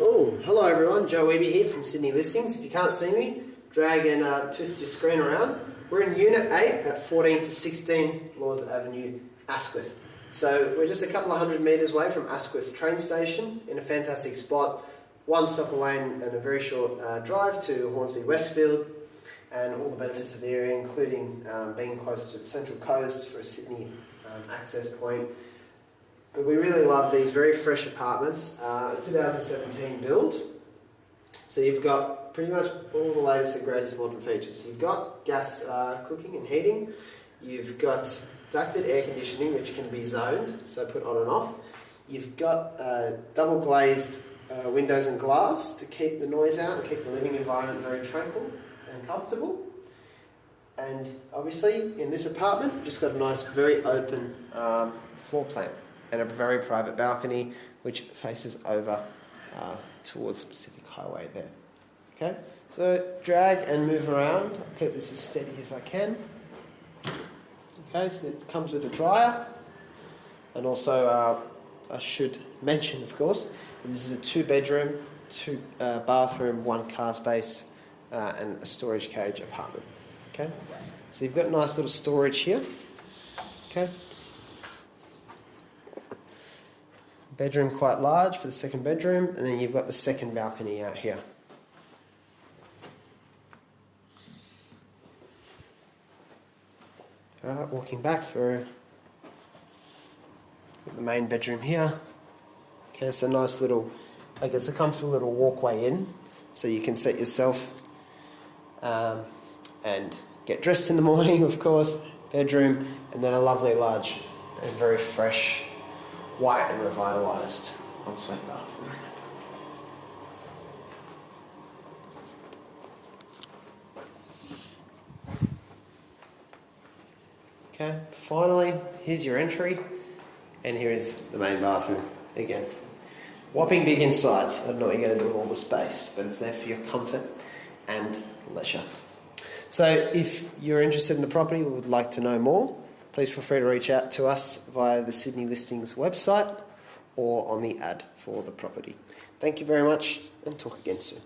Oh, hello everyone, Joe Weeby here from Sydney Listings. If you can't see me, drag and twist your screen around. We're in Unit 8 at 14 to 16 Lords Avenue, Asquith. So we're just a couple of hundred metres away from Asquith train station in a fantastic spot, one stop away and a very short drive to Hornsby Westfield, and all the benefits of the area, including being close to the Central Coast for a Sydney access point. But we really love these very fresh apartments, 2017 build. So you've got pretty much all the latest and greatest modern features. You've got gas cooking and heating. You've got ducted air conditioning, which can be zoned, so put on and off. You've got double glazed windows and glass to keep the noise out and keep the living environment very tranquil and comfortable. And obviously in this apartment, you've just got a nice, very open floor plan and a very private balcony which faces over towards Pacific Highway there. Okay, so drag and move around. I'll keep this as steady as I can. Okay, so it comes with a dryer, and also I should mention, of course, this is a 2-bedroom, 2 bathroom, 1 car space, and a storage cage apartment. Okay, so you've got nice little storage here. Okay. Bedroom quite large for the second bedroom, and then you've got the second balcony out here. Alright, walking back through the main bedroom here. Okay, so nice little, I guess a comfortable little walkway in, so you can set yourself and get dressed in the morning, of course. Bedroom, and then a lovely large and very fresh white and revitalised ensuite bathroom. Okay, finally, here's your entry, and here is the main bathroom again. Whopping big in size. I don't know what you're going to do with all the space, but it's there for your comfort and leisure. So if you're interested in the property or would like to know more, please feel free to reach out to us via the Sydney Listings website or on the ad for the property. Thank you very much, and talk again soon.